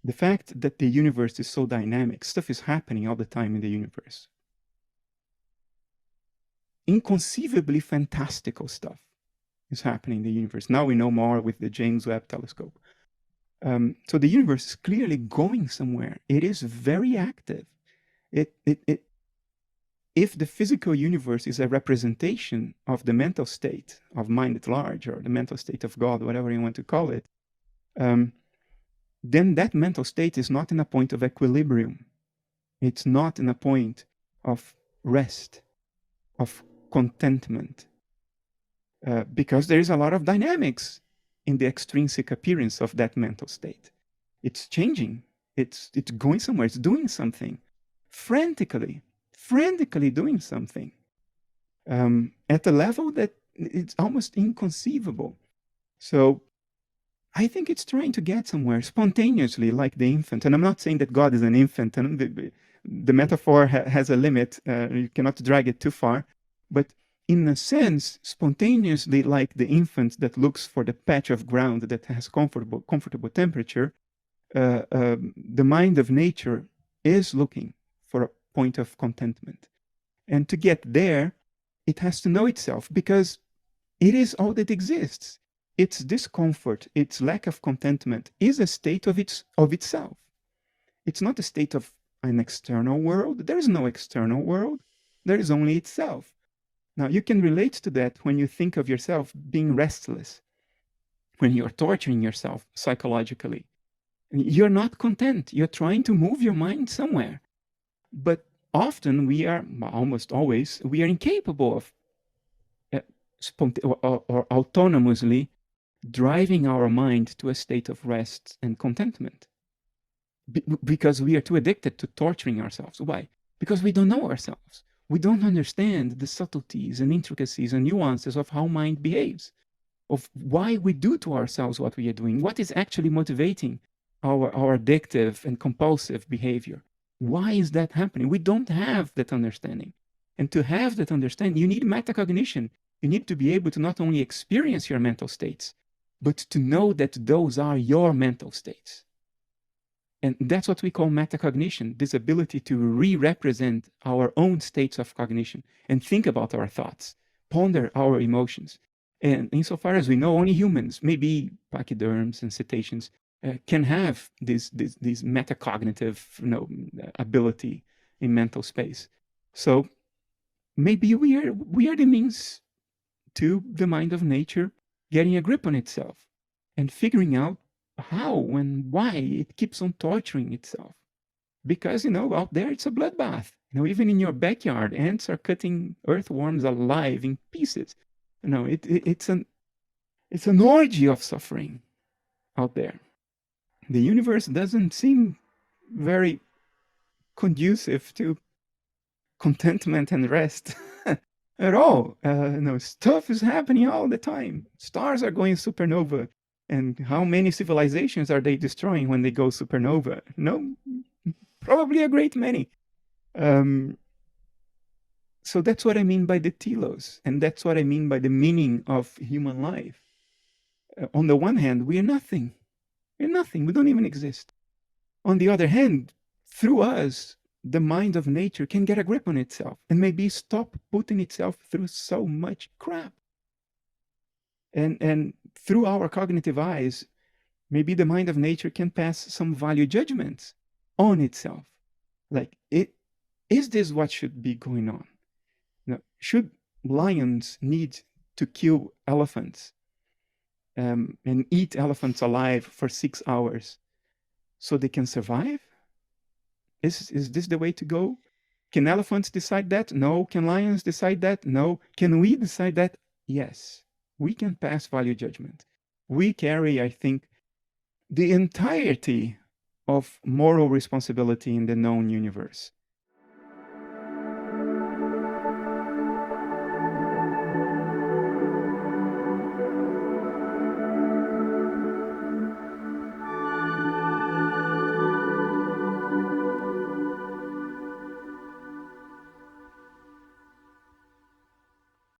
The fact that the universe is so dynamic, stuff is happening all the time in the universe. Inconceivably fantastical stuff is happening in the universe. Now we know more with the James Webb Telescope. So the universe is clearly going somewhere. It is very active. If the physical universe is a representation of the mental state of mind at large, or the mental state of God, whatever you want to call it, then that mental state is not in a point of equilibrium. It's not in a point of rest, of contentment, because there is a lot of dynamics in the extrinsic appearance of that mental state. It's changing. It's going somewhere. It's doing something frantically doing something at a level that it's almost inconceivable. So I think it's trying to get somewhere spontaneously, like the infant. And I'm not saying that God is an infant, and the metaphor has a limit. You cannot drag it too far. But in a sense, spontaneously, like the infant that looks for the patch of ground that has comfortable temperature, the mind of nature is looking for a point of contentment. And to get there, it has to know itself, because it is all that exists. Its discomfort, its lack of contentment is a state of itself. It's not a state of an external world. There is no external world. There is only itself. Now, you can relate to that when you think of yourself being restless, when you're torturing yourself psychologically. You're not content. You're trying to move your mind somewhere. But often we are, almost always, we are incapable of or autonomously driving our mind to a state of rest and contentment. Because we are too addicted to torturing ourselves. Why? Because we don't know ourselves. We don't understand the subtleties and intricacies and nuances of how mind behaves, of why we do to ourselves what we are doing, what is actually motivating our addictive and compulsive behavior. Why is that happening? We don't have that understanding. And to have that understanding, you need metacognition. You need to be able to not only experience your mental states, but to know that those are your mental states. And that's what we call metacognition, this ability to re-represent our own states of cognition and think about our thoughts, ponder our emotions. And insofar as we know, only humans, maybe pachyderms and cetaceans, can have this metacognitive ability in mental space. So maybe we are the means to the mind of nature getting a grip on itself and figuring out how and why it keeps on torturing itself. Because, out there it's a bloodbath. Even in your backyard, ants are cutting earthworms alive in pieces. It's an orgy of suffering out there. The universe doesn't seem very conducive to contentment and rest at all. Stuff is happening all the time. Stars are going supernova. And how many civilizations are they destroying when they go supernova? No, probably a great many. So that's what I mean by the telos. And that's what I mean by the meaning of human life. On the one hand, we are nothing. We're nothing. We don't even exist. On the other hand, through us, the mind of nature can get a grip on itself and maybe stop putting itself through so much crap. And through our cognitive eyes, maybe the mind of nature can pass some value judgments on itself. Like, is this what should be going on? Should lions need to kill elephants and eat elephants alive for 6 hours so they can survive? Is this the way to go? Can elephants decide that? No. Can lions decide that? No. Can we decide that? Yes. We can pass value judgment. We carry, I think, the entirety of moral responsibility in the known universe.